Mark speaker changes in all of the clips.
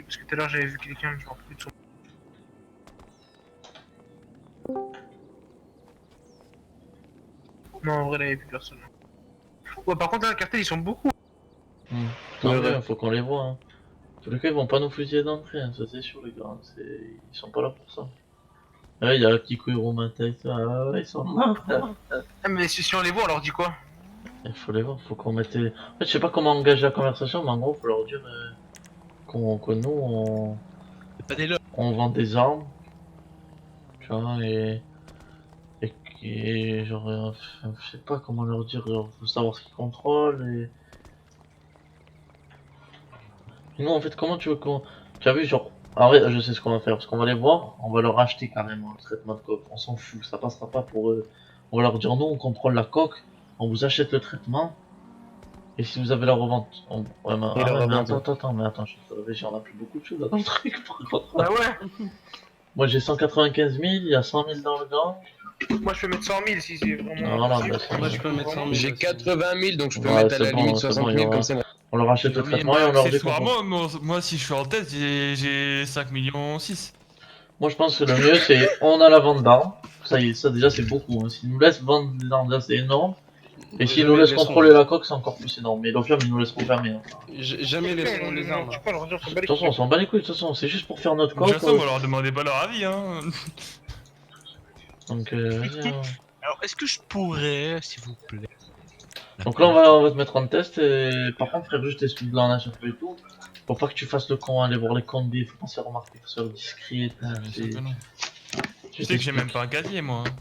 Speaker 1: Parce que tout à l'heure j'avais vu quelqu'un, je m'en rappelle plus de son. Non, en vrai, il n'y avait plus personne. Ouais, par contre, là, le cartel, ils sont beaucoup.
Speaker 2: Tant
Speaker 3: Ouais,
Speaker 2: mieux,
Speaker 3: ouais.
Speaker 2: faut qu'on les voit. Hein. En tous les cas, ils vont pas nous fusiller d'entrée, hein, ça c'est sûr, les gars. Ils sont pas là pour ça. Ah, il y a Kiko et Romata et ça. Ah, ouais, ils sont là.
Speaker 1: Ah, mais si on les voit, on leur dit quoi?
Speaker 2: Il faut les voir, faut qu'on mette. En fait, je sais pas comment engager la conversation, mais en gros, faut leur dire que nous,
Speaker 4: C'est pas des lobes.
Speaker 2: on vend des armes, tu vois, et genre, enfin, je sais pas comment leur dire, genre, faut savoir ce qu'ils contrôlent, et nous, en fait, comment tu veux qu'on. Tu as vu, genre, en vrai, je sais ce qu'on va faire, parce qu'on va les voir, on va leur acheter carrément le traitement de coque, on s'en fout, ça passera pas pour eux. On va leur dire, nous, on contrôle la coque, on vous achète le traitement, et si vous avez la revente, ouais, mais,
Speaker 3: Et
Speaker 2: ah
Speaker 3: la
Speaker 2: ouais, mais
Speaker 3: revente.
Speaker 2: attends, je suis réfléchir, on a plus beaucoup de choses là dans le truc, par contre.
Speaker 1: Bah ouais,
Speaker 2: Moi, j'ai 195 000, il y a 100 000 dans le gang.
Speaker 1: moi je peux mettre 100 000 si c'est
Speaker 2: Ah,
Speaker 1: vraiment
Speaker 2: voilà,
Speaker 1: impossible.
Speaker 2: bah, c'est
Speaker 5: Moi,
Speaker 2: bon.
Speaker 5: je peux mettre 100 000
Speaker 3: J'ai
Speaker 5: aussi.
Speaker 3: 80 000, donc je peux
Speaker 2: Ouais,
Speaker 3: mettre à la limite
Speaker 2: c'est bon,
Speaker 3: 60
Speaker 2: il y
Speaker 3: 000
Speaker 2: aura.
Speaker 3: comme ça.
Speaker 2: On leur achète le
Speaker 4: Mais
Speaker 2: traitement et on leur dit qu'on
Speaker 6: accessoirement, moi si je suis en tête, j'ai 5 millions 6.
Speaker 2: Moi, je pense que le mieux, c'est on a la vente d'armes. Ça, ça déjà, c'est beaucoup. Hein. S'ils nous laissent vendre des armes, déjà, c'est énorme. Et s'ils nous
Speaker 5: Jamais ils
Speaker 2: laissent
Speaker 5: laisseront.
Speaker 2: contrôler la coque, c'est encore plus énorme. Mais l'opium, ils nous laisseront jamais. Hein.
Speaker 5: Jamais ils laisseront les armes.
Speaker 1: Tu peux leur dire, on s'en bat
Speaker 2: De
Speaker 1: les
Speaker 2: toute façon,
Speaker 1: couilles.
Speaker 2: on s'en bat les couilles. De toute façon, c'est juste pour faire notre
Speaker 6: De toute
Speaker 2: coque.
Speaker 6: façon, on va leur demander pas leur avis, hein.
Speaker 2: Donc, vas-y, hein.
Speaker 4: Alors, est-ce que je pourrais, s'il vous plaît?
Speaker 2: Donc là, on va te mettre en test. Et par contre, frère, juste t'explique là, on a cherché et tout. Faut pas que tu fasses le con, aller voir les combis. Faut pas se faire remarquer, faut se faire discret.
Speaker 6: Ouais, bien sûr que non.
Speaker 2: Je
Speaker 6: Tu sais que j'ai
Speaker 2: t'explique.
Speaker 6: même pas un casier, moi. Hein.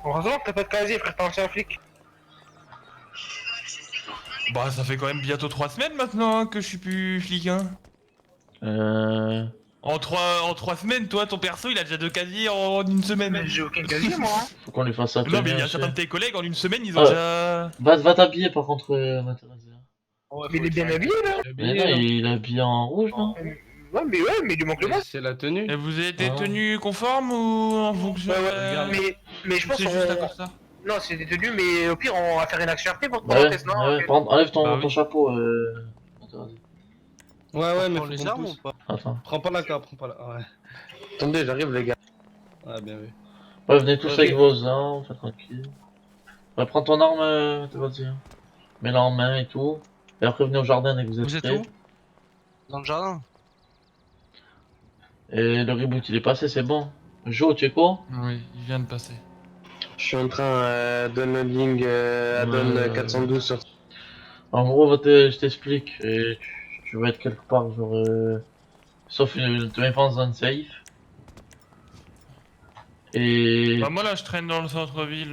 Speaker 1: Heureusement que t'as pas de casier, frère, t'es ancien flic.
Speaker 6: Bah, ça fait quand même bientôt 3 semaines maintenant hein, que je suis plus flic, hein.
Speaker 2: Euh...
Speaker 6: En 3 semaines, toi, ton perso, il a déjà 2 casiers en une
Speaker 1: Mais
Speaker 6: semaine.
Speaker 1: j'ai aucun casier, moi. Hein.
Speaker 2: Faut qu'on lui fasse ça.
Speaker 6: Non, mais il y a
Speaker 2: aussi.
Speaker 6: certains de tes collègues, en une semaine, ils ont
Speaker 2: Ah.
Speaker 6: déjà...
Speaker 2: Va t'habiller par contre, Materazzi.
Speaker 1: Mais il est bien habillé, là.
Speaker 2: Mais non, il est habillé en rouge, non?
Speaker 1: Ouais, mais il lui manque le masque.
Speaker 5: C'est la tenue.
Speaker 6: Et vous avez été
Speaker 2: Ah.
Speaker 6: tenus conformes ou en fonction
Speaker 1: Ouais, ouais,
Speaker 6: de...
Speaker 1: mais je pense
Speaker 6: C'est juste à cause de ça.
Speaker 1: Non, c'est des tenues, mais au pire, on va faire une action RP pour
Speaker 2: Bah
Speaker 1: prendre
Speaker 2: ouais,
Speaker 1: un test, non?
Speaker 2: ouais.
Speaker 1: Ok.
Speaker 2: Par contre, enlève ton,
Speaker 6: Bah oui.
Speaker 2: ton chapeau, Materazzi.
Speaker 5: Ouais, mais
Speaker 4: Pour
Speaker 5: faut
Speaker 4: les
Speaker 5: qu'on
Speaker 4: armes
Speaker 5: pousse.
Speaker 4: ou pas?
Speaker 2: Attends.
Speaker 5: Prends pas la cape, prends pas la. Ouais.
Speaker 3: Attendez, j'arrive, les gars.
Speaker 5: Ouais, bien vu.
Speaker 2: Ouais, venez tous
Speaker 1: Ok.
Speaker 2: avec vos armes, faites tranquille. Ouais, prends ton arme, Materazzi. Mets-la en main et tout. Et après, venez au jardin dès que vous êtes
Speaker 4: Vous êtes
Speaker 2: prêts.
Speaker 4: où? Dans le jardin?
Speaker 2: Et le reboot, il est passé, c'est bon. Jo, tu es quoi?
Speaker 6: Oui, il vient de passer.
Speaker 3: Je suis en train downloading add-on 412 sur.
Speaker 2: En gros, je t'explique. Et tu vas être quelque part, genre. Sauf te mets pas en zone safe. Et.
Speaker 6: Bah moi là, je traîne dans le centre-ville.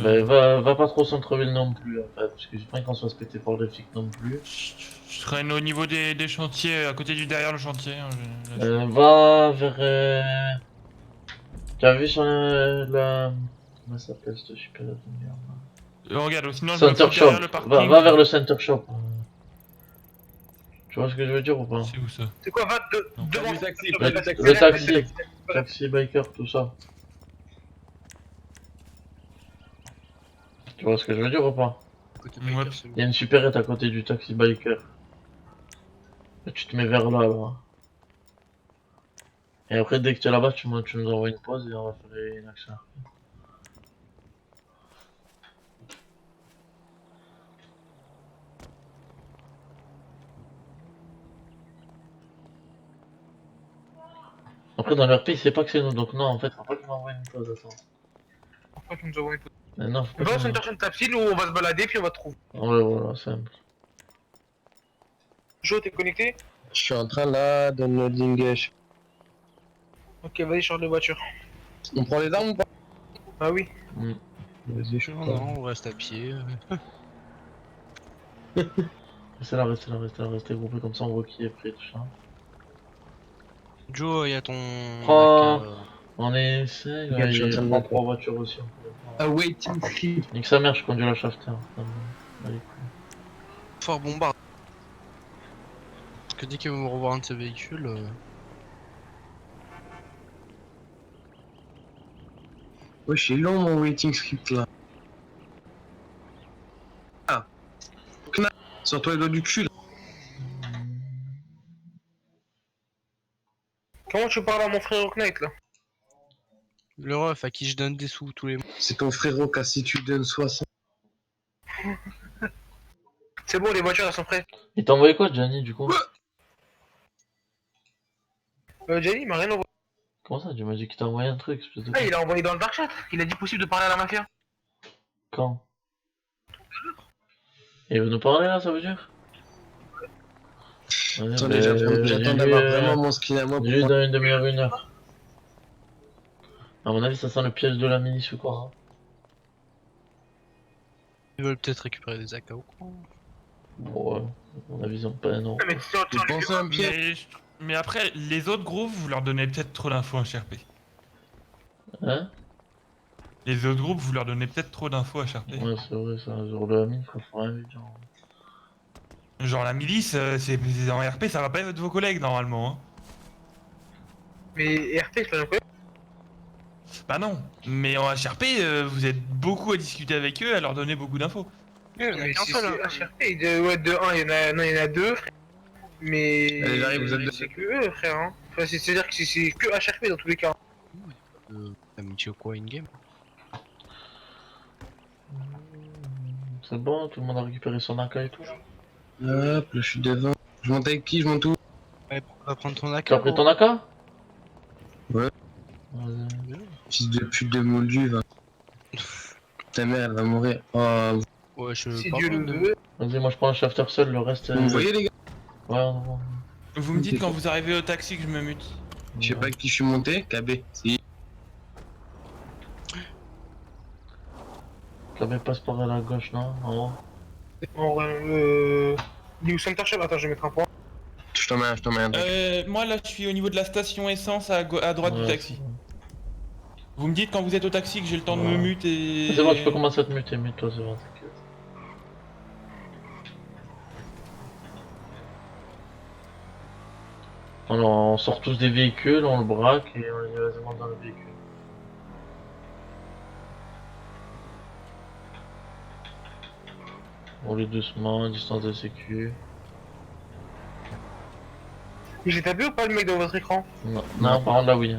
Speaker 2: Bah, va pas trop au centre-ville non plus, en fait, parce que j'ai pas envie qu'on soit pété par les flics non plus.
Speaker 6: Je traîne au niveau des chantiers, à côté du derrière le chantier. Hein,
Speaker 2: Va vers. Tu as vu sur la. Comment ça s'appelle cette super de merde?
Speaker 6: regarde, sinon je me
Speaker 2: Center
Speaker 6: fous
Speaker 2: Shop.
Speaker 6: derrière le parking.
Speaker 2: Va vers le Center Shop. Tu vois ce que je veux dire ou pas?
Speaker 6: C'est où ça?
Speaker 1: C'est quoi, va
Speaker 6: Non.
Speaker 1: devant
Speaker 3: Du taxi,
Speaker 1: le
Speaker 3: pas du
Speaker 1: taxi.
Speaker 2: Le taxi. Taxi, biker, tout ça. Tu vois ce que je veux dire ou pas?
Speaker 4: Côté
Speaker 6: Ouais.
Speaker 4: biker, c'est où?
Speaker 2: Il y a une supérette à côté du taxi biker. Et tu te mets vers là. Et après, dès que tu es là-bas, tu nous envoies une pause et on va faire une action. Après, dans leur pays, c'est pas que c'est nous, donc non, en fait, faut pas qu'ils m'envoient une pause, attends.
Speaker 1: Pourquoi tu nous envoies une photo?
Speaker 2: Mais non, faut
Speaker 1: On
Speaker 2: pas
Speaker 1: va
Speaker 2: qu'ils
Speaker 1: sur une personne tapsile où on va se balader puis on va te trouver.
Speaker 2: Ouais, voilà, simple.
Speaker 1: Jo, t'es connecté?
Speaker 3: Je suis en train là, downloading.
Speaker 1: Ok, vas-y, change de voiture.
Speaker 3: On prend les armes ou pas?
Speaker 1: Ah oui.
Speaker 3: Vas-y, je
Speaker 4: Non, non, on reste à pied.
Speaker 2: Restez groupés comme ça, on voit qui est prêt, tout ça.
Speaker 4: Joe, il y a ton.
Speaker 2: Prends-
Speaker 4: Avec,
Speaker 2: On est 5,
Speaker 3: Regarde, je suis en train de
Speaker 2: prend
Speaker 3: voir.
Speaker 2: 3 voitures aussi. On peut les prendre.
Speaker 3: Awaiting script.
Speaker 2: Nique sa mère, je conduis la shafter. Allez,
Speaker 4: Fort bombarde. Parce que dès qu'ils vont revoir un de ces véhicules.
Speaker 3: Ouais, c'est long mon waiting script là. Ah. Sors-toi les doigts du cul là.
Speaker 1: Comment tu parles à mon frère Knight là?
Speaker 4: Le ref à qui je donne des sous tous les mois.
Speaker 3: C'est ton frérot qu'à si tu donnes 60.
Speaker 1: C'est bon, les voitures elles sont prêtes.
Speaker 2: Il t'a envoyé quoi, Gianni, du coup?
Speaker 1: Jenny, il m'a rien envoyé.
Speaker 2: Comment ça, tu m'as dit qu'il t'a envoyé un truc, espèce de...
Speaker 1: Ah, il a envoyé dans le dark chat. Il a dit possible de parler à la mafia.
Speaker 2: Quand? Il veut nous parler là, ça veut dire? Ouais,
Speaker 3: Attendez, j'attends d'avoir vraiment mon skin à moi pour
Speaker 2: J'ai eu
Speaker 3: moi.
Speaker 2: dans une demi-heure, 1 heure. À mon avis, ça sent le piège de la milice ou quoi. Hein.
Speaker 4: Ils veulent peut-être récupérer des AK ou quoi.
Speaker 2: Bon, ouais, à mon avis, ils ont pas non.
Speaker 1: Mais tu
Speaker 3: Tu penses à un piège?
Speaker 6: Mais après, les autres groupes, vous leur donnez peut-être trop d'infos HRP.
Speaker 2: Hein?
Speaker 6: Les autres groupes, vous leur donnez peut-être trop d'infos HRP.
Speaker 2: Ouais, c'est vrai, ça, genre de la mine, faut rien lui dire.
Speaker 6: Genre la milice, c'est en RP, ça va pas être vos collègues normalement. Hein.
Speaker 1: Mais RP, c'est pas un problème.
Speaker 6: Bah non, mais en HRP, vous êtes beaucoup à discuter avec eux, à leur donner beaucoup d'infos.
Speaker 1: Mais si c'est HRP, ouais, de 1, il y en a 2, frère. Mais.
Speaker 3: Allez, j'arrive, vous êtes deux.
Speaker 1: C'est que eux, frère. Hein. Enfin, c'est-à-dire que c'est que HRP dans tous les cas.
Speaker 4: Amitié ou quoi, in-game.
Speaker 2: C'est bon, tout le monde a récupéré son AK et tout.
Speaker 3: Hop, là je suis devant. Je monte avec qui? Je monte où?
Speaker 4: Ouais, pourquoi prendre ton AK?
Speaker 2: Tu as pris ton AK?
Speaker 3: Ouais.
Speaker 2: Vas-y.
Speaker 3: Fils de pute de Molduve. Ta mère elle va mourir. Oh,
Speaker 4: Ouais, je
Speaker 1: Si
Speaker 4: parle
Speaker 1: Dieu le
Speaker 4: de-
Speaker 1: veut.
Speaker 2: Vas-y, moi je prends le shafter seul, le reste.
Speaker 3: vous me voyez les gars?
Speaker 2: Ouais, on...
Speaker 6: Vous me dites quand vous arrivez au taxi que je me mute.
Speaker 3: Je sais pas avec qui je suis monté. KB. Si.
Speaker 2: KB passe par la gauche, non? En haut.
Speaker 1: En vrai, New Center Shop, attends, je vais mettre un point.
Speaker 3: Je t'en mets un, je t'en mets un.
Speaker 6: Moi là, je suis au niveau de la station essence à droite du
Speaker 2: Ouais,
Speaker 6: taxi. Vous me dites quand vous êtes au taxi que j'ai le temps de me
Speaker 2: Ouais.
Speaker 6: mute et...
Speaker 2: C'est bon, tu peux commencer à te muter, mute-toi, c'est bon, t'inquiète. Alors, on sort tous des véhicules, on le braque et on les met vas-y, monte dans le véhicule. On les doucement, distance de sécu.
Speaker 1: J'ai tapé ou pas le mec dans votre écran?
Speaker 2: Non, non, par contre là oui.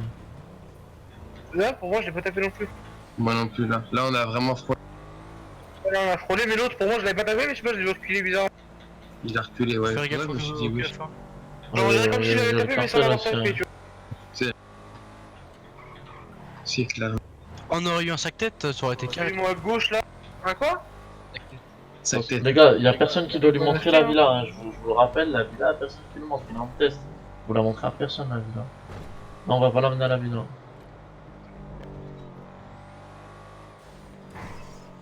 Speaker 1: Là, pour moi, je l'ai pas tapé non plus.
Speaker 3: Moi non plus là. Là on a vraiment froid.
Speaker 1: Là, on a frôlé, mais l'autre, pour moi, je l'avais pas tapé, mais je sais pas, je l'ai reculé bizarre.
Speaker 3: Il a reculé, ouais.
Speaker 4: Faire
Speaker 3: Ouais,
Speaker 4: gaffe
Speaker 3: je me suis
Speaker 4: aux
Speaker 3: dit oui.
Speaker 4: pièces, hein.
Speaker 1: Genre, on dirait comme si je
Speaker 2: il y a
Speaker 1: l'avais
Speaker 2: le
Speaker 1: tapé, mais sans
Speaker 2: cartel
Speaker 1: l'avoir
Speaker 2: aussi,
Speaker 1: tapé,
Speaker 2: hein.
Speaker 1: tu vois.
Speaker 3: C'est clair.
Speaker 4: On aurait eu un sac-tête, ça aurait été carré.
Speaker 1: Celui-moi à gauche, là. Un quoi?
Speaker 3: Sa tête.
Speaker 2: Les gars, y a personne qui doit lui montrer la villa, hein. Je vous le rappelle, la villa, personne qui le montre, il est en test. Vous la montrez à personne la villa. Non, on va pas l'amener à la villa.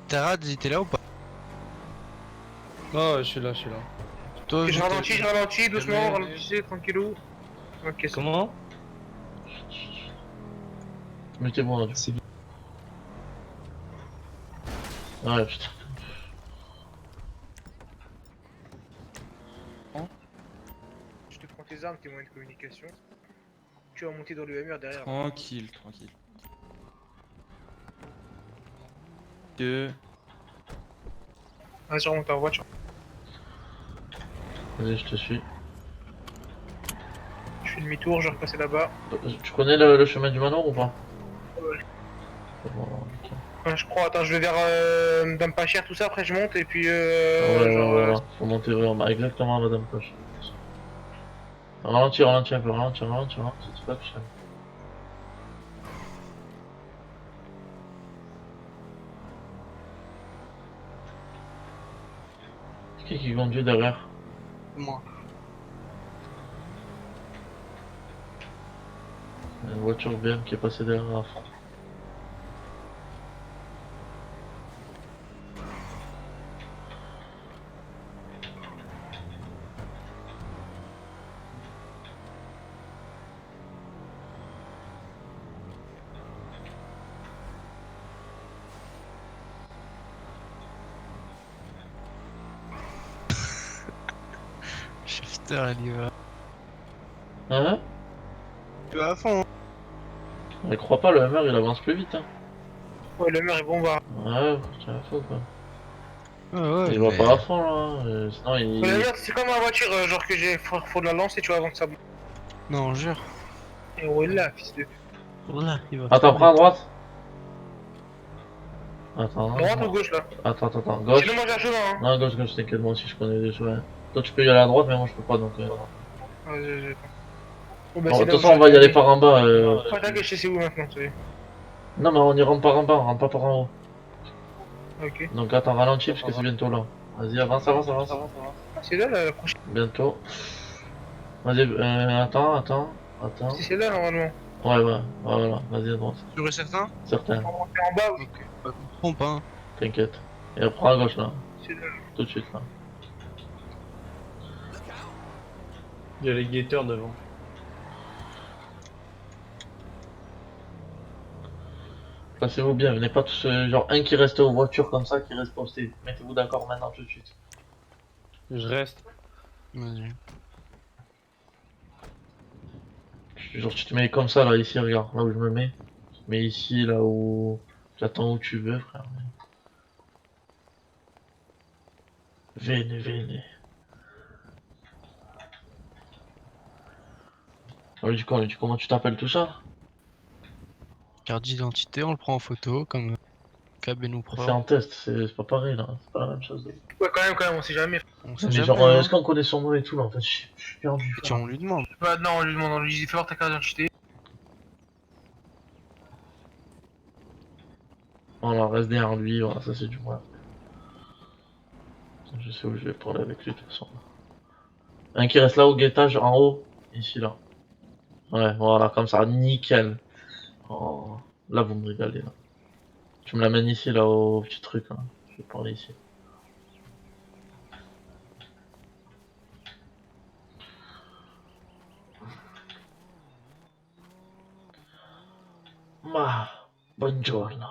Speaker 4: Tarad, il était là ou pas?
Speaker 5: Oh, je suis là, je suis là.
Speaker 4: Toi,
Speaker 1: Je ralentis, doucement,
Speaker 5: Calmez.
Speaker 1: ralentissez, tranquillou. Ok, c'est bon.
Speaker 5: Comment?
Speaker 2: Mettez-vous là.
Speaker 3: C'est bien.
Speaker 2: Ouais, putain.
Speaker 1: Je te prends tes armes, tes moyens de communication. Tu vas monter dans le MR derrière.
Speaker 6: Tranquille, tranquille. Que...
Speaker 1: Vas-y, remonte en voiture.
Speaker 2: Vas-y, je te suis.
Speaker 1: Je fais demi-tour, je vais repasser là-bas.
Speaker 2: Tu connais le chemin du manoir ou pas?
Speaker 1: Ouais.
Speaker 2: Bon, ok.
Speaker 1: Je crois, attends, je vais vers Dame pas cher, tout ça, après je monte et puis
Speaker 2: Ouais,
Speaker 1: genre,
Speaker 2: voilà, faut monter vers exactement à Madame Poche. Ralentis un peu, ralentis, c'est pas que je C'est qui conduit derrière?
Speaker 4: Moi.
Speaker 2: Il y a une voiture BM qui est passée derrière à fond.
Speaker 4: Shifter, il y va.
Speaker 2: Hein?
Speaker 4: Tu vas à fond. Hein.
Speaker 2: Je crois pas, le Hammer il avance plus vite hein.
Speaker 1: ouais, le mur est bon, bah.
Speaker 2: Ouais, c'est un faux quoi.
Speaker 4: Ouais,
Speaker 2: Il va pas à fond là, sinon il...
Speaker 1: Le mur, c'est comme ma voiture, genre que j'ai faut de la lancer, tu vois, avant que ça bouge.
Speaker 4: Non, jure.
Speaker 1: Et roule là, fils de.
Speaker 4: Voilà, il va.
Speaker 2: Attends, prends à droite. Attends,
Speaker 1: Droite ou gauche là?
Speaker 2: attends, gauche.
Speaker 1: Sinon, moi j'ai un chemin, hein.
Speaker 2: Non, gauche, t'inquiète, moi aussi je connais des chemins. Toi tu peux y aller à droite, mais moi je peux pas donc.
Speaker 1: Vas-y. Bon, bah,
Speaker 2: Bon,
Speaker 1: c'est
Speaker 2: de
Speaker 1: là
Speaker 2: toute
Speaker 1: où
Speaker 2: façon, on va y aller par en bas.
Speaker 1: Ouais, t'inquiète, je sais où maintenant, tu sais.
Speaker 2: Non, mais on y rentre par en bas, on rentre pas par en haut.
Speaker 1: Ok.
Speaker 2: Donc attends, ralentis parce que c'est bientôt là. Vas-y, avance.
Speaker 1: Ah, c'est là la prochaine.
Speaker 2: Bientôt. Vas-y, attends.
Speaker 1: C'est là normalement.
Speaker 2: Ouais, voilà, vas-y à droite.
Speaker 4: Sûr et certain?
Speaker 2: Certain,
Speaker 1: On va monter en bas, oui.
Speaker 4: Ok. Pas qu'on se trompe, hein.
Speaker 2: t'inquiète. Et après à gauche là,
Speaker 1: C'est là.
Speaker 2: tout de suite là.
Speaker 5: Il y a les guetteurs devant.
Speaker 2: Placez-vous bien, venez pas tous, genre un qui reste aux voitures comme ça, qui reste posté. Mettez-vous d'accord maintenant tout de suite.
Speaker 5: Je reste.
Speaker 4: Vas-y.
Speaker 2: Genre tu te mets comme ça là, ici, regarde, là où je me mets. Tu te mets ici, là où... J'attends où tu veux, frère. Venez. On lui dit comment tu t'appelles tout ça?
Speaker 4: Carte d'identité, on le prend en photo, comme KB nous
Speaker 2: C'est
Speaker 4: propre.
Speaker 2: en test, c'est pas pareil là, c'est pas la même chose.
Speaker 1: Ouais, quand même, on sait jamais.
Speaker 4: On sait
Speaker 2: Mais
Speaker 4: jamais,
Speaker 2: genre,
Speaker 4: hein.
Speaker 2: est-ce qu'on connaît son nom et tout là en fait? Je suis perdu.
Speaker 4: Et tiens, on lui demande.
Speaker 1: Bah, non, on lui demande, on lui dit fais voir ta carte d'identité.
Speaker 2: Voilà, reste derrière lui, voilà, ça c'est du moins. Je sais où je vais parler avec lui de toute façon. Un qui reste là au guettage en haut, ici là. Ouais, voilà, comme ça, nickel. Oh, là vous me régalez là. Tu me l'amènes ici là au petit truc là. Je vais parler ici. Ma, buongiorno.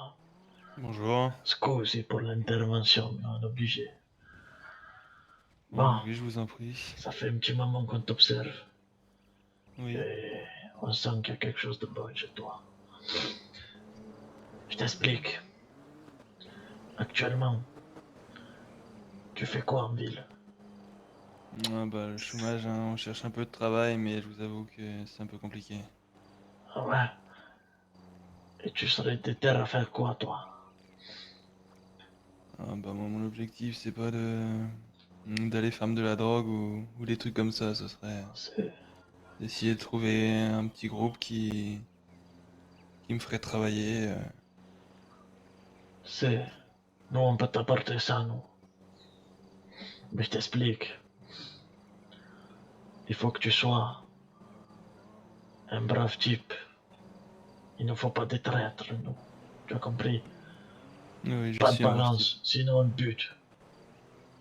Speaker 7: Bonjour.
Speaker 2: Scusi pour l'intervention, non obligé. Bon,
Speaker 7: Oui, je vous en prie.
Speaker 2: ça fait un petit moment qu'on t'observe.
Speaker 7: Oui.
Speaker 2: Et on sent qu'il y a quelque chose de bon chez toi. Je t'explique. Actuellement, tu fais quoi en ville?
Speaker 7: Ah bah, le chômage, hein, on cherche un peu de travail, mais je vous avoue que c'est un peu compliqué.
Speaker 2: Ah ouais? Et tu serais déter à faire quoi, toi?
Speaker 7: Ah bah, moi, mon objectif, c'est pas d'aller faire de la drogue ou des trucs comme ça. Ce serait
Speaker 2: C'est...
Speaker 7: d'essayer de trouver un petit groupe qui me ferait travailler.
Speaker 2: C'est... Nous, on peut t'apporter ça, nous. Mais je t'explique. Il faut que tu sois un brave type. Il ne faut pas des traîtres, nous. Tu as compris?
Speaker 7: Oui, je
Speaker 2: Pas de
Speaker 7: suis un brave type.
Speaker 2: balance, sinon on te bute.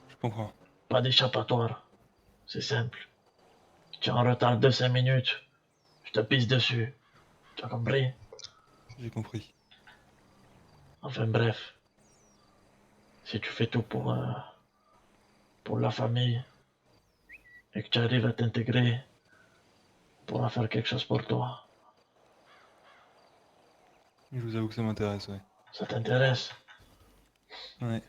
Speaker 7: Je comprends.
Speaker 2: Pas d'échappatoire. C'est simple. Tu es en retard de 5 minutes. Je te pisse dessus. Tu as compris?
Speaker 7: J'ai compris.
Speaker 2: Enfin bref. Si tu fais tout pour la famille et que tu arrives à t'intégrer, on pourra faire quelque chose pour toi.
Speaker 7: Je vous avoue que ça m'intéresse, ouais.
Speaker 2: Ça t'intéresse?
Speaker 7: Ouais.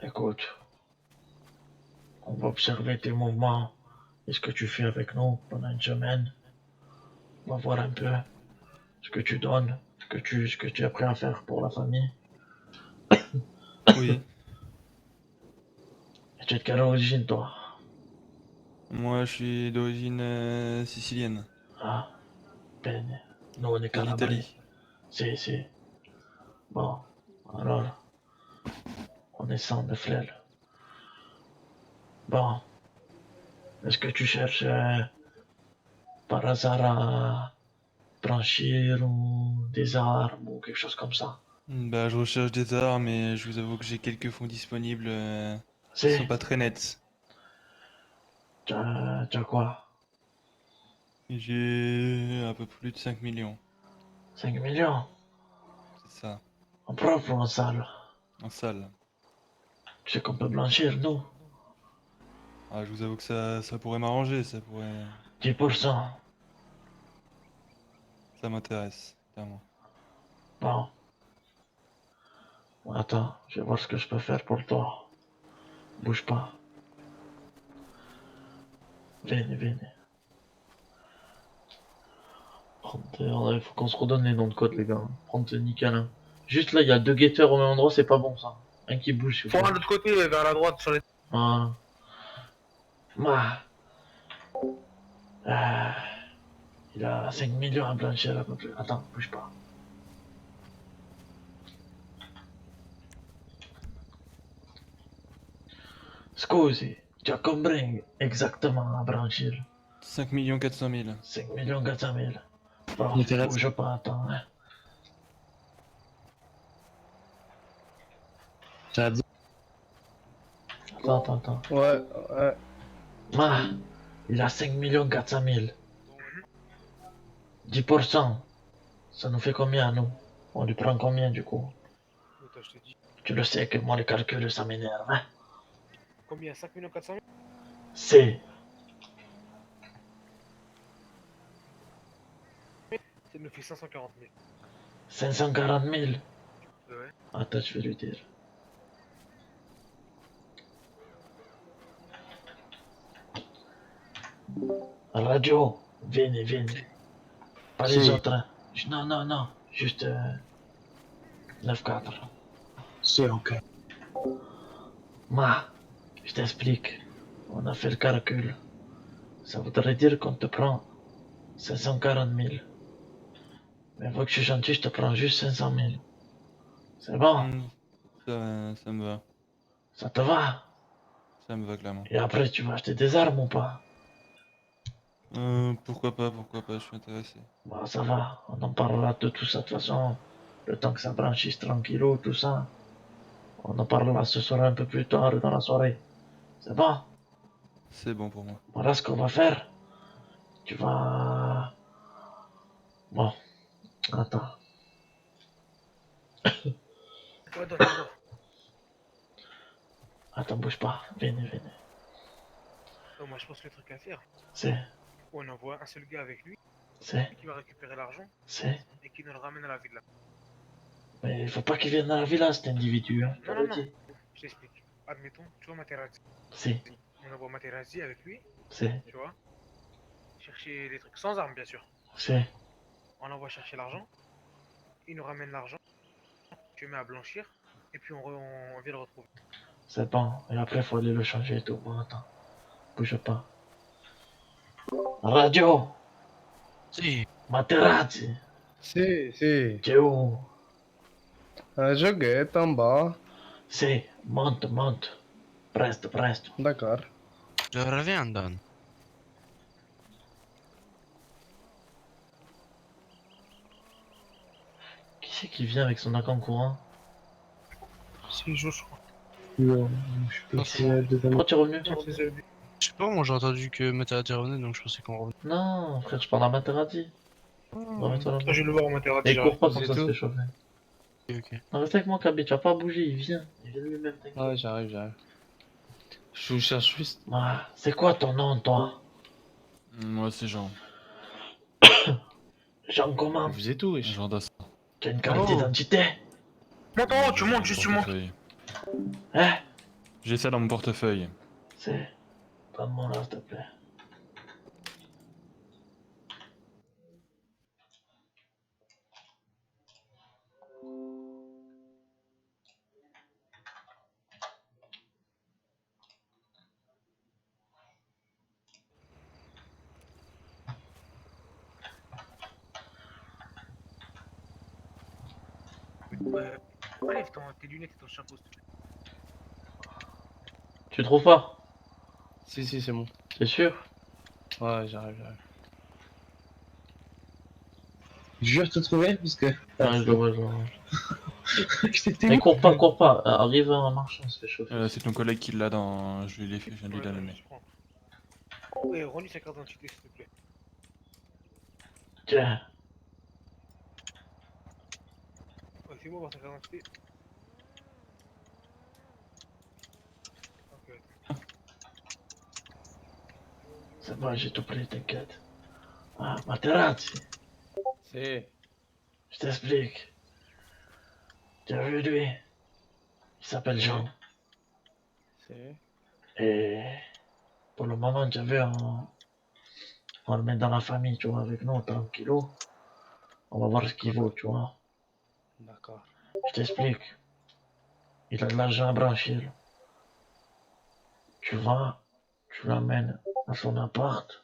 Speaker 2: Écoute, on va observer tes mouvements et ce que tu fais avec nous pendant une semaine. On va voir un peu ce que tu donnes, ce que tu es prêt à faire pour la famille.
Speaker 7: Oui.
Speaker 2: Et tu es de quelle origine, toi?
Speaker 7: Moi, je suis d'origine sicilienne,
Speaker 2: Ah, ben, nous on est
Speaker 7: de
Speaker 2: calabrais.
Speaker 7: l'Italie.
Speaker 2: Si. Bon, alors, on est sans de frères. Bon, est-ce que tu cherches par hasard à franchir ou des armes ou quelque chose comme ça?
Speaker 7: Bah, je recherche des arts, mais je vous avoue que j'ai quelques fonds disponibles qui sont
Speaker 2: Si,
Speaker 7: pas très nets.
Speaker 2: tu as quoi?
Speaker 7: J'ai un peu plus de 5 millions,
Speaker 2: 5 millions?
Speaker 7: c'est ça,
Speaker 2: En propre ou en sale?
Speaker 7: en salle.
Speaker 2: Tu sais qu'on peut blanchir, nous?
Speaker 7: Ah, je vous avoue que ça pourrait m'arranger, ça pourrait...
Speaker 2: 10%.
Speaker 7: Ça m'intéresse, clairement.
Speaker 2: Bon, attends, je vais voir ce que je peux faire pour toi. Bouge pas. Viens. Il faut qu'on se redonne les noms de code, les gars. Prendre nickel. Hein. Juste là, il y a deux guetteurs au même endroit, c'est pas bon ça. Un qui bouge, s'il vous
Speaker 1: Faut
Speaker 2: plaît.
Speaker 1: de l'autre côté, vers la droite, sur les.
Speaker 2: Voilà. Ah. Il a 5 millions à blanchir à peu près. Attends, bouge pas. Scusi, tu as combien exactement à blanchir?
Speaker 7: 5 400 000.
Speaker 2: 5 millions 400 000. Bon,
Speaker 3: Intéressant.
Speaker 2: bouge pas, attends. Hein.
Speaker 3: T'as dit.
Speaker 2: Attends.
Speaker 5: Ouais, ouais.
Speaker 2: Il a 5 millions 400 000. 10%. Ça nous fait combien, nous? On lui prend combien, du coup?
Speaker 1: Attends, je te dis.
Speaker 2: Tu le sais que moi, les calculs, ça m'énerve, hein?
Speaker 1: Combien? 5 400 000?
Speaker 2: C'est
Speaker 1: Ça nous fait 540 000.
Speaker 2: 540 000.
Speaker 1: Ouais.
Speaker 2: Attends, je vais lui dire. Radio, vieni. Pas les
Speaker 3: Si.
Speaker 2: autres, hein. Non. Juste 9-4.
Speaker 3: C'est ok.
Speaker 2: Je t'explique. On a fait le calcul. Ça voudrait dire qu'on te prend 540 000. Mais vu que je suis gentil, je te prends juste 500 000. C'est bon?
Speaker 7: Ça me va.
Speaker 2: Ça te va?
Speaker 7: Ça me va clairement.
Speaker 2: Et après, tu vas acheter des armes ou pas?
Speaker 7: Pourquoi pas, je suis intéressé.
Speaker 2: Bah, ça va. On en parlera de tout ça de toute façon. Le temps que ça branchisse tranquillou, tout ça. On en parlera ce soir un peu plus tard dans la soirée. C'est bon?
Speaker 7: C'est bon pour moi.
Speaker 2: Voilà ce qu'on va faire. Tu vas... Bon, attends.
Speaker 1: Ouais, d'accord.
Speaker 2: Attends, bouge pas. Viens.
Speaker 1: Non, moi, je pense que le truc à faire,
Speaker 2: C'est...
Speaker 1: on envoie un seul gars avec lui
Speaker 2: C'est...
Speaker 1: qui va récupérer l'argent
Speaker 2: C'est...
Speaker 1: et qui nous le ramène à la villa.
Speaker 2: Mais il faut pas qu'il vienne dans la villa, cet individu, hein. Je
Speaker 1: Non,
Speaker 2: t'avais
Speaker 1: non.
Speaker 2: dit.
Speaker 1: Je t'explique. Admettons, tu vois Materazzi.
Speaker 2: C'est...
Speaker 1: On envoie Materazzi avec lui,
Speaker 2: C'est...
Speaker 1: tu vois, chercher des trucs sans armes, bien sûr.
Speaker 2: C'est...
Speaker 1: On l'envoie chercher l'argent, il nous ramène l'argent, tu le mets à blanchir, et puis on vient le retrouver.
Speaker 2: C'est bon. Et après, faut aller le changer et tout. Bon, attends. Bouge pas. Radio!
Speaker 4: Si.
Speaker 2: Materazzi!
Speaker 5: Si.
Speaker 2: Tu es où?
Speaker 5: Je guette en bas.
Speaker 2: C'est... Monte. Presto.
Speaker 5: D'accord.
Speaker 4: Je reviens, Don.
Speaker 2: Qui c'est qui vient avec son accent courant?
Speaker 1: C'est Josh, je crois.
Speaker 3: Non, je peux essayer de
Speaker 2: Pourquoi tu es revenu?
Speaker 1: Non, c'est Zeb.
Speaker 4: Je sais pas, moi j'ai entendu que Materazzi revenait, donc je pensais qu'on revenait.
Speaker 2: Non, frère, je parle à Materazzi. Remets-toi là-bas.
Speaker 1: Je vais le voir au Materazzi.
Speaker 2: Et cours pas
Speaker 5: Vous
Speaker 2: comme
Speaker 5: êtes
Speaker 2: ça se
Speaker 5: où?
Speaker 2: fait chauffer.
Speaker 4: Ok.
Speaker 2: Non, reste avec moi, Kaby, tu vas pas bouger, il vient. Il vient de lui-même, t'inquiète.
Speaker 5: Ouais, j'arrive. Je vous cherche juste.
Speaker 2: Ah, c'est quoi ton nom, toi?
Speaker 7: Moi, c'est Jean.
Speaker 2: Jean comment?
Speaker 5: Vous êtes où, wesh?
Speaker 7: Jean Dassin.
Speaker 2: Tu as une carte
Speaker 5: Oh.
Speaker 2: d'identité?
Speaker 1: Monte en haut, tu montes, juste tu montes.
Speaker 7: Portefeuille.
Speaker 2: Hein?
Speaker 7: J'ai ça dans mon portefeuille.
Speaker 2: C'est... Donne-moi là, s'il te plaît.
Speaker 1: Enlève tes lunettes et ton chapeau, s'il te plaît.
Speaker 2: Tu trouves pas?
Speaker 5: Si, c'est bon.
Speaker 2: C'est sûr?
Speaker 5: Ouais, j'arrive.
Speaker 3: Je jure te trouver parce que.
Speaker 2: Ah, je le vois.
Speaker 3: J'étais
Speaker 2: Mais
Speaker 3: où
Speaker 2: cours pas. Arrive en marchant, on se fait chauffer.
Speaker 7: C'est ton collègue qui l'a dans. Je viens de lui la donner.
Speaker 1: je prends. Ouais, relis sa carte d'identité, s'il te plaît.
Speaker 2: Tiens,
Speaker 1: Ouais, fais-moi voir ta carte d'identité. Ok.
Speaker 2: c'est bon, j'ai tout pris, t'inquiète. Ah, Materazzi,
Speaker 5: Si.
Speaker 2: je t'explique. Tu as vu lui? Il s'appelle Jean.
Speaker 5: Si.
Speaker 2: Et pour le moment, tu as vu, on le met dans la famille, tu vois, avec nous, tranquillou. On va voir ce qu'il vaut, tu vois.
Speaker 5: D'accord.
Speaker 2: Je t'explique. Il a de l'argent à blanchir. Tu vas, tu l'amènes à son appart.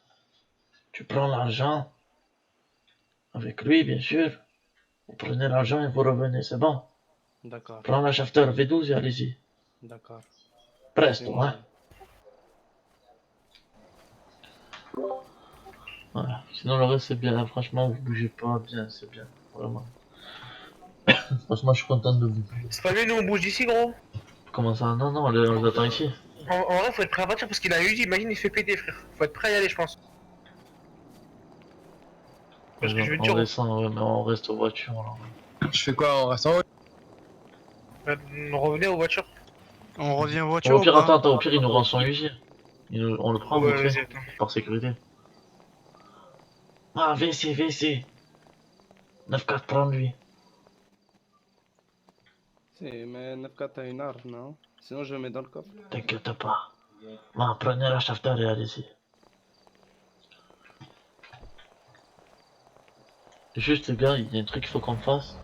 Speaker 2: Tu prends l'argent. Avec lui, bien sûr. Vous prenez l'argent et vous revenez, c'est bon.
Speaker 5: D'accord.
Speaker 2: Prends la shafter V12 et allez-y.
Speaker 5: D'accord.
Speaker 2: Presto,
Speaker 5: Fais-moi,
Speaker 2: hein. Voilà. Sinon, le reste, c'est bien. Franchement, vous bougez pas bien, c'est bien. Vraiment. Franchement, je suis content de vous.
Speaker 1: C'est pas mieux, nous on bouge d'ici, gros.
Speaker 2: Comment ça? Non, non, on les attend ici.
Speaker 1: En vrai, faut être prêt à partir parce qu'il a eu, imagine, il se fait péter, frère. Faut être prêt à y aller, je pense. Parce que je veux
Speaker 2: On
Speaker 1: dire,
Speaker 2: descend, ouais, mais on reste aux voitures. Là.
Speaker 3: Je fais quoi en restant?
Speaker 1: on revenait aux voitures.
Speaker 4: On revient en
Speaker 2: Bon,
Speaker 4: voiture
Speaker 2: au pire,
Speaker 4: ou pas?
Speaker 2: attends, au pire, il nous rend son huissier. On le prend
Speaker 1: Ouais,
Speaker 2: vite
Speaker 1: vas-y,
Speaker 2: fait,
Speaker 1: attends.
Speaker 2: par sécurité. Ah, VC, VC. 9-4, prends-lui.
Speaker 5: Mais 9K, t'as une arme, non? Sinon, je le mets dans le coffre.
Speaker 2: T'inquiète pas. Va, prenez la shafter et allez-y. Juste, les gars, il y a un truc qu'il faut qu'on fasse.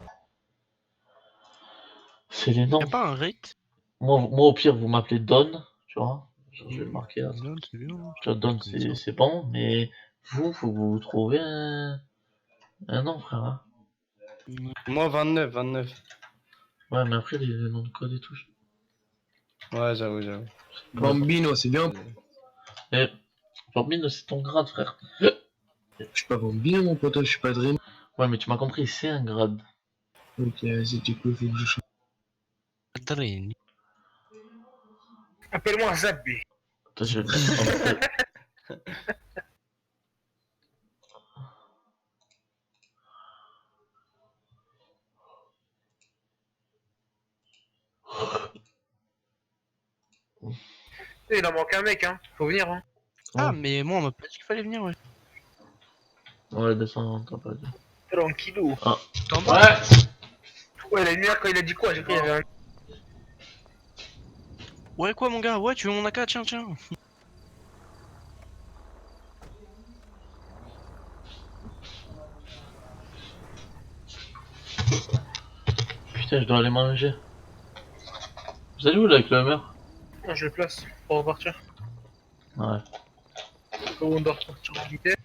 Speaker 2: C'est les noms.
Speaker 4: Y'a pas un rate?
Speaker 2: Moi, au pire, vous m'appelez Don, tu vois. Genre, je vais le marquer là.
Speaker 4: Non, c'est bien.
Speaker 2: Tu vois, Don, c'est bon, mais vous, faut que vous trouviez un nom, frère. Hein.
Speaker 5: Moi, 29, 29.
Speaker 2: Ouais, mais après, les noms de code et tout.
Speaker 5: Ouais, j'avoue, j'avoue.
Speaker 3: Bambino, c'est bien.
Speaker 2: Mais, Bambino, c'est ton grade, frère.
Speaker 3: Je suis pas Bambino, mon pote, je suis pas Dream.
Speaker 2: Ouais, mais tu m'as compris, c'est un grade.
Speaker 3: Ok, vas-y, du coup, faut que je change.
Speaker 4: Drain.
Speaker 1: Appelle-moi Zabé.
Speaker 2: Attends, je vais le mettre en
Speaker 1: Il en manque un mec, hein. Faut venir, hein.
Speaker 4: Ah,
Speaker 2: Ouais.
Speaker 4: mais moi, on m'a pas dit qu'il fallait venir, ouais.
Speaker 2: Ouais, descends, t'as pas dit.
Speaker 1: Tranquillou.
Speaker 4: T'en
Speaker 2: Ouais.
Speaker 1: Ouais, la lumière, quand il a dit quoi, j'ai cru qu'il y avait un.
Speaker 4: Ouais, quoi, mon gars? Ouais, tu veux mon AK? Tiens, tiens.
Speaker 2: Putain, je dois aller manger. Vous allez où là avec le mur?
Speaker 1: Non, je le place pour repartir.
Speaker 2: Ouais.
Speaker 1: On doit repartir en vitesse.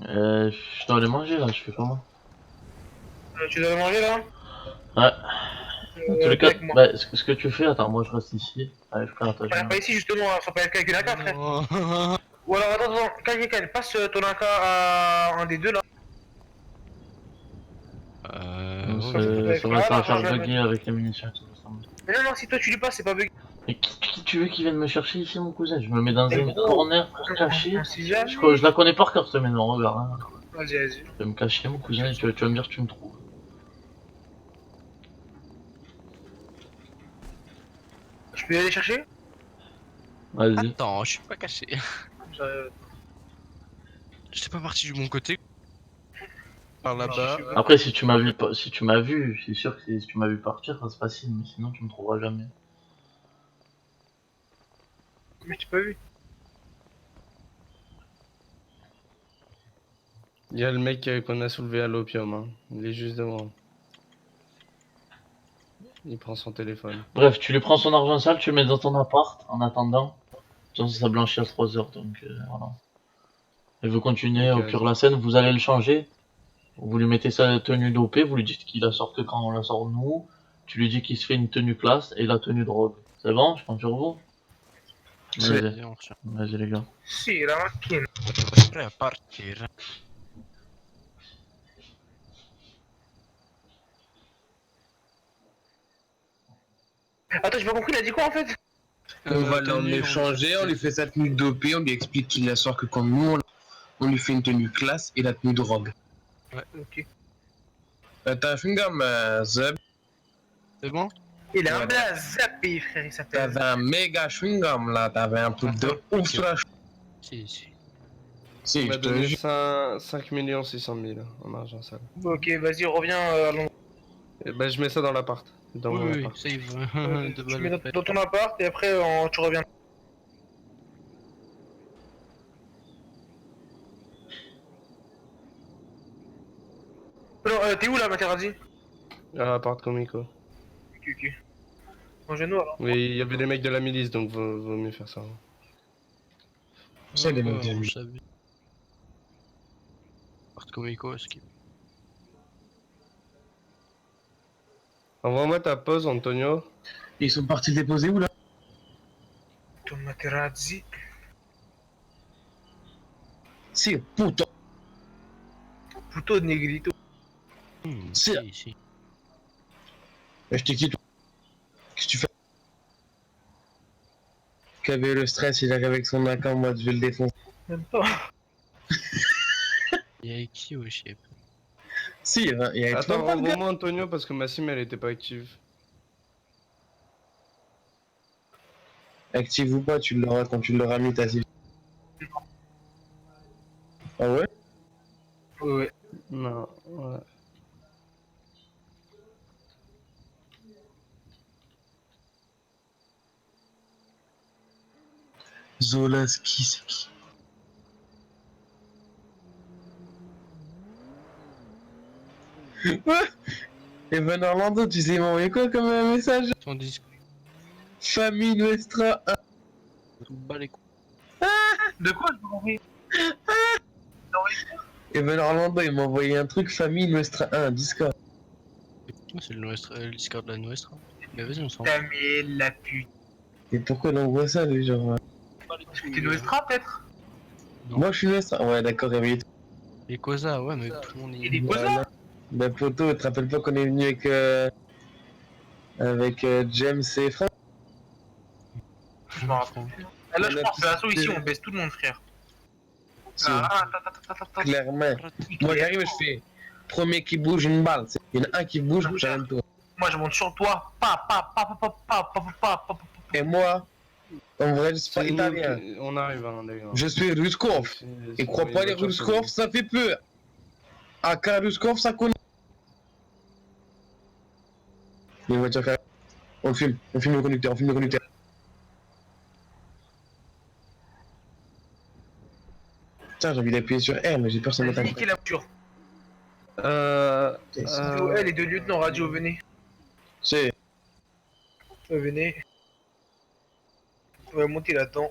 Speaker 2: Je dois aller manger là, je fais comment?
Speaker 1: Tu dois manger là?
Speaker 2: Ouais. Dans tous les cas,
Speaker 1: Avec moi.
Speaker 2: bah, ce que tu fais, attends, moi je reste ici. Allez, frère, attends, je
Speaker 1: Ouais,
Speaker 2: viens.
Speaker 1: pas ici justement, on sera pas avec une AK, frère.
Speaker 4: Non.
Speaker 1: Ou alors attends, Kajekan, passe ton AK à un des deux là.
Speaker 2: Ça va
Speaker 1: Voilà,
Speaker 2: faire
Speaker 1: je-
Speaker 2: bugger avec les munitions et tout ça.
Speaker 1: Mais non, non, si toi tu lui passes, c'est pas bug.
Speaker 2: Mais qui tu veux qui vienne me chercher ici, mon cousin? Je me mets dans
Speaker 1: Mais
Speaker 2: un
Speaker 1: gros,
Speaker 2: corner, frère, caché.
Speaker 1: On sait jamais.
Speaker 2: Je la connais par cœur, cette maison, regarde. Hein.
Speaker 1: Vas-y, vas-y.
Speaker 2: Je vais me cacher, mon cousin, et tu vas me dire que tu me trouves.
Speaker 1: Je peux y aller chercher?
Speaker 2: Vas-y.
Speaker 4: Attends, je suis pas caché.
Speaker 1: Je-
Speaker 4: J'étais pas parti du bon côté. Par là-bas.
Speaker 2: Après, si tu m'as vu, c'est sûr que si tu m'as vu partir, c'est facile, mais sinon tu me trouveras jamais.
Speaker 1: Mais tu pas vu?
Speaker 5: Il y a le mec qu'on a soulevé à l'opium, hein. Il est juste devant. Il prend son téléphone.
Speaker 2: Bref, tu lui prends son argent sale, tu le mets dans ton appart en attendant. De toute façon, ça blanchit à 3 heures, donc voilà. Et vous continuez
Speaker 5: Ok,
Speaker 2: au pur la scène, vous allez le changer. Vous lui mettez sa tenue dopée, vous lui dites qu'il la sort que quand on la sort nous. Tu lui dis qu'il se fait une tenue classe et la tenue drogue. C'est bon, je compte sur vous. Vas-y,
Speaker 4: Vas-y, on tient.
Speaker 2: vas-y les gars.
Speaker 1: Si, la machine.
Speaker 4: Prêt à partir.
Speaker 1: Attends, j'ai pas compris, il a dit quoi en fait?
Speaker 3: On va
Speaker 4: tenue,
Speaker 3: l'emmener
Speaker 4: on-
Speaker 3: changer, on lui fait sa tenue dopée, on lui explique qu'il la sort que comme nous, on lui fait une tenue classe et la tenue drogue.
Speaker 1: Ok.
Speaker 3: T'as un chewing-gum, Zeb?
Speaker 4: C'est bon?
Speaker 1: Il a un
Speaker 3: Ouais.
Speaker 1: blaze zappé, frère, il s'appelle.
Speaker 3: T'avais un méga chewing-gum là, t'avais un truc de ouf sur la
Speaker 4: Si, si.
Speaker 3: Si,
Speaker 5: Il
Speaker 3: je
Speaker 5: m'a
Speaker 3: te
Speaker 5: donné
Speaker 3: jure.
Speaker 5: 5 600 000 en argent sale.
Speaker 1: Ok, vas-y, reviens à Londres.
Speaker 5: Et ben, je mets ça dans l'appart. Dans mon
Speaker 4: Oui, oui,
Speaker 5: appart.
Speaker 4: save. De
Speaker 1: Tu
Speaker 4: balles
Speaker 1: mets
Speaker 4: de
Speaker 1: dans,
Speaker 4: paix.
Speaker 1: dans ton appart et après tu reviens. T'es où là, Materazzi?
Speaker 5: À part Comico.
Speaker 1: Ok. Rejoins-nous alors.
Speaker 5: Oui, il y avait des mecs de la milice, donc vaut mieux faire ça.
Speaker 3: Ça, les mecs de la
Speaker 4: on
Speaker 3: milice.
Speaker 4: s'abuse. Porte Comico, skip.
Speaker 5: Envoie-moi ta pause, Antonio.
Speaker 3: Ils sont partis déposer où là?
Speaker 1: Ton Materazzi.
Speaker 3: Si, putain.
Speaker 1: Puto de Negrito.
Speaker 3: Si.
Speaker 4: Si.
Speaker 3: Je t'ai quitté. Qu'est-ce que tu fais? Qui avait le stress, il arrive avec son AK en mode je vais le défoncer.
Speaker 1: Même pas.
Speaker 4: Il y a qui au chef?
Speaker 3: Si, il y a
Speaker 5: Attends,
Speaker 3: pas de gars.
Speaker 5: envoie-moi Antonio parce que ma sim elle était pas active.
Speaker 3: Active ou pas, tu l'auras quand tu l'auras mis ta cible. Ah ouais?
Speaker 1: Ouais.
Speaker 5: Non, ouais.
Speaker 3: Zolaski, c'est qui? Ouais. Et Ben Orlando, tu sais m'envoyer quoi comme un message?
Speaker 4: Ton disque,
Speaker 3: Famille Nuestra 1.
Speaker 4: bat les couilles.
Speaker 1: De quoi je peux compris?
Speaker 3: Et Ben Orlando, il m'a envoyé un truc Famille Nuestra 1, Discord.
Speaker 4: C'est le Discord de la Nuestra. Mais vas-y, on s'en
Speaker 1: T'as mis la pute.
Speaker 3: Et pourquoi il envoie ça, lui, genre?
Speaker 1: T'es Nostra peut-être?
Speaker 4: Non.
Speaker 3: Moi, je suis Nuestra. Ouais, d'accord, il y avait
Speaker 4: Les Cosa, ouais, mais tout le monde
Speaker 1: Et
Speaker 4: y
Speaker 1: des
Speaker 4: est.
Speaker 1: Cosa?
Speaker 3: Ben, poto, tu te rappelles pas qu'on est venu avec James et Franck?
Speaker 1: Je m'en rappelle. Ah, là, je pense que l'assaut ici, on baisse tout le monde, frère.
Speaker 3: Si,
Speaker 1: Ah,
Speaker 3: clairement. Moi, j'arrive, je fais premier qui bouge, une balle. Il y en a un qui bouge, j'arrive toi.
Speaker 1: Moi, je monte sur toi. Pa, pa, pa, pa, pa, pa, pa, pa, pa, pa, pa.
Speaker 3: Et moi, en vrai, je suis pas
Speaker 5: C'est nous
Speaker 3: italien.
Speaker 5: on arrive, hein, d'ailleurs.
Speaker 3: Je suis Ruskov. Et crois pas, les Ruskov, ça fait peur. AK Ruskov, ça connaît. Il y a une voiture qui arrive. On filme le conducteur, on filme le conducteur. Putain, j'ai envie d'appuyer sur R, mais j'ai peur que ça
Speaker 1: Vas-y,
Speaker 3: m'attaque.
Speaker 1: niquez la voiture.
Speaker 3: C'est
Speaker 1: Radio, les deux lieutenants, radio, venez. Venez. On va monter là-dedans.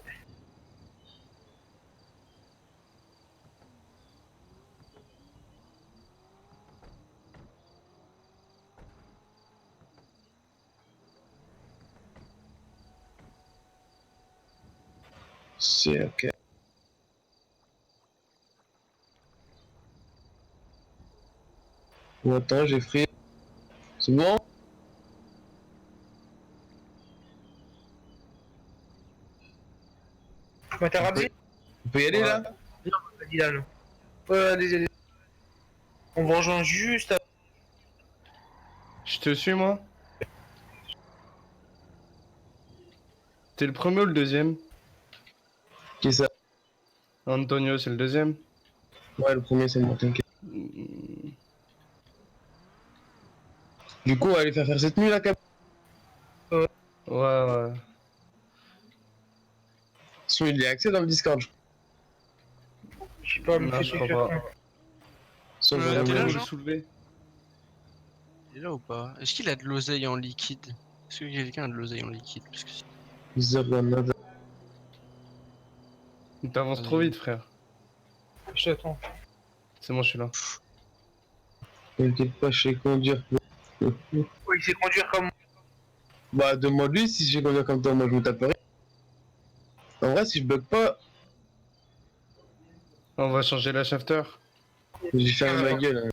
Speaker 3: C'est ok. Bon, attends, j'ai pris. C'est bon?
Speaker 1: Materazzi?
Speaker 3: On peut y aller là?
Speaker 1: Vas-y, là, nous. Ouais, allez. On vous rejoint juste à...
Speaker 5: Je te suis, moi. T'es le premier ou le deuxième?
Speaker 3: Qui ça?
Speaker 5: Antonio, c'est le deuxième.
Speaker 3: Ouais, le premier, c'est moi, t'inquiète.
Speaker 5: Mm,
Speaker 3: Du coup, on va aller faire cette nuit là, cap.
Speaker 5: Ouais.
Speaker 3: Son, il y a accès dans le Discord.
Speaker 1: Je sais pas, mais
Speaker 5: Non,
Speaker 1: fais
Speaker 5: je
Speaker 1: ce
Speaker 5: crois
Speaker 1: que
Speaker 5: pas.
Speaker 1: tu as.
Speaker 3: Son,
Speaker 4: Ouais,
Speaker 3: j'aurais
Speaker 4: t'es là,
Speaker 3: voulu-
Speaker 4: Jean?
Speaker 5: soulever.
Speaker 4: Il est là ou pas? Est-ce qu'il a de l'oseille en liquide? Est-ce que quelqu'un a de l'oseille en liquide? Parce que
Speaker 3: Zerganada.
Speaker 5: T'avances trop vite, frère.
Speaker 1: Je t'attends.
Speaker 5: C'est bon, je suis là.
Speaker 3: T'inquiète pas, je sais conduire.
Speaker 1: Ouais, il sait conduire comme...
Speaker 3: Bah, demande-lui si je sais conduire comme toi, moi je me taperai. En vrai, si je bug pas,
Speaker 5: On va changer la shafter.
Speaker 3: j'ai fermé ma gueule. Hein.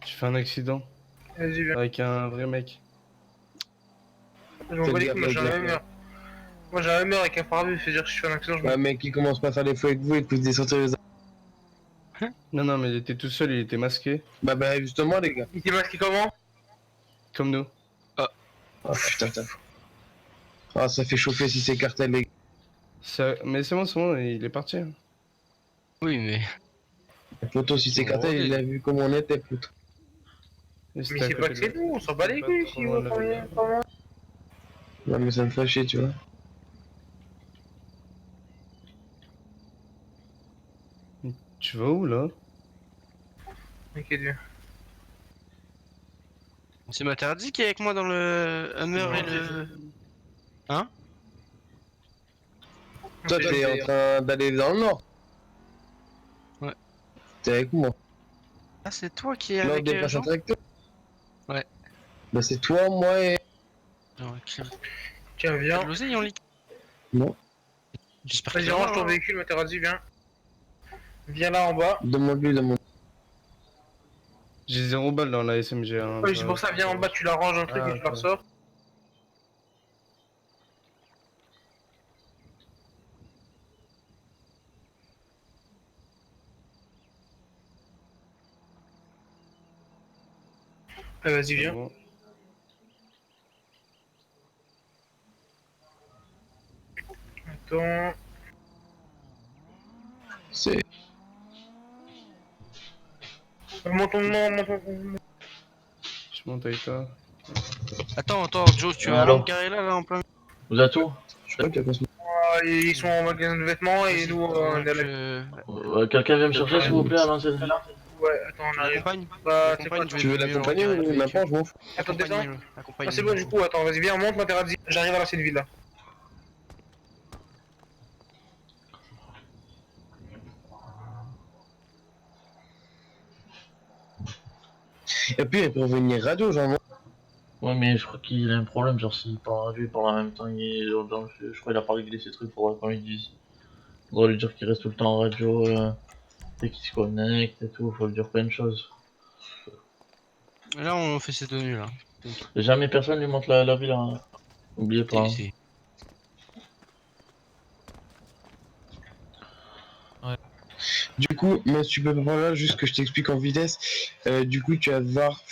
Speaker 5: Tu fais un accident
Speaker 1: Vas-y, viens.
Speaker 5: avec un vrai mec.
Speaker 1: Je m'en bats les couilles, moi j'ai la même heure. Moi j'ai la même heure avec un pare-brise, fait dire que je fais un accident, je me...
Speaker 3: Ouais, mec, qui commence pas à faire des fous avec vous et que vous descendez les armes.
Speaker 5: Non, mais il était tout seul, il était masqué.
Speaker 3: Bah, justement, les gars.
Speaker 1: Il t'est masqué comment?
Speaker 5: Comme nous.
Speaker 3: Oh putain. Ah, ça fait chauffer si c'est cartel, les gars.
Speaker 5: Mais c'est bon, il est parti. Hein.
Speaker 4: oui, mais
Speaker 3: Poto, si c'est cartel, il a vu comment on était, plutôt.
Speaker 5: Et
Speaker 1: Mais
Speaker 5: c'était à
Speaker 1: c'est
Speaker 5: côté
Speaker 1: pas que
Speaker 5: de
Speaker 1: c'est
Speaker 5: lui.
Speaker 1: nous, on s'en bat les
Speaker 5: Pas
Speaker 1: couilles
Speaker 5: trop
Speaker 1: si
Speaker 5: loin
Speaker 1: vous
Speaker 5: de la
Speaker 1: voyez
Speaker 5: rivière.
Speaker 1: comment.
Speaker 3: Ouais, mais ça me fait chier, tu vois.
Speaker 5: Tu vas où là?
Speaker 1: Ok, Dieu.
Speaker 4: C'est Matardi qui est avec moi dans le Hummer et le. Hein?
Speaker 3: Toi, t'es en train d'aller dans le nord.
Speaker 4: Ouais.
Speaker 3: T'es avec moi.
Speaker 4: Ah, c'est toi qui es
Speaker 3: Là, on
Speaker 4: avec
Speaker 3: déplace
Speaker 4: Jean?
Speaker 3: un tracteur.
Speaker 4: Ouais.
Speaker 3: Bah, c'est toi, moi et.
Speaker 4: Non, ok.
Speaker 1: Tiens,
Speaker 4: T'as
Speaker 1: viens.
Speaker 4: de l'oseille en liquide?
Speaker 3: Non.
Speaker 4: J'espère
Speaker 1: Vas-y,
Speaker 4: qu'il y en
Speaker 1: range
Speaker 4: a,
Speaker 1: ton
Speaker 4: hein.
Speaker 1: véhicule, Materazzi, viens. Viens là en bas.
Speaker 3: Demande-lui, demande.
Speaker 5: J'ai 0 balles dans la SMG. Hein,
Speaker 1: Oui, c'est pour ça, viens en bas, tu la ranges dans le truc
Speaker 5: Ah,
Speaker 1: et tu la
Speaker 5: ok.
Speaker 1: ressors. Vas-y,
Speaker 5: C'est
Speaker 1: viens.
Speaker 5: bon.
Speaker 1: Attends.
Speaker 3: C'est.
Speaker 1: Monte.
Speaker 5: Je monte avec toi.
Speaker 4: Attends, Joe, tu
Speaker 2: Ouais,
Speaker 4: vas vraiment
Speaker 2: alors,
Speaker 4: te garer là, en plein.
Speaker 2: vous êtes où?
Speaker 3: Je crois qu'il y a pas ce.
Speaker 1: Ils sont en magasin de vêtements et nous, on est à la...
Speaker 2: Quelqu'un vient me chercher s'il vous plaît à l'ancienne villa?
Speaker 1: Ouais, attends, on
Speaker 4: Tu
Speaker 1: arrive.
Speaker 4: l'accompagnes?
Speaker 1: Bah, c'est quoi,
Speaker 4: L'accompagne, je vais
Speaker 3: Tu veux
Speaker 4: mieux le
Speaker 3: l'accompagner
Speaker 4: regarder
Speaker 3: ou
Speaker 4: le
Speaker 3: n'importe, je m'en fous.
Speaker 1: Attends, descends.
Speaker 4: Accompagne-le.
Speaker 1: Ah,
Speaker 4: Accompagne-le.
Speaker 1: c'est bon, du coup, attends, vas-y, viens, monte, Materazzi. J'arrive à l'ancienne villa.
Speaker 3: Et puis, elle peut revenir radio, genre.
Speaker 2: Ouais, mais je crois qu'il a un problème, genre s'il parle radio, il parle en même temps, je crois qu'il a pas réglé ses trucs pour quand il dit. On doit lui dire qu'il reste tout le temps en radio, et qu'il se connecte et tout, faut lui dire plein de choses.
Speaker 4: Là, on fait ses tenues là.
Speaker 2: Jamais personne lui montre la villa, hein. N'oubliez pas. Hein.
Speaker 4: C'est-
Speaker 3: Du coup, mais tu peux pas là, juste que je t'explique en vitesse. Du coup, tu vas devoir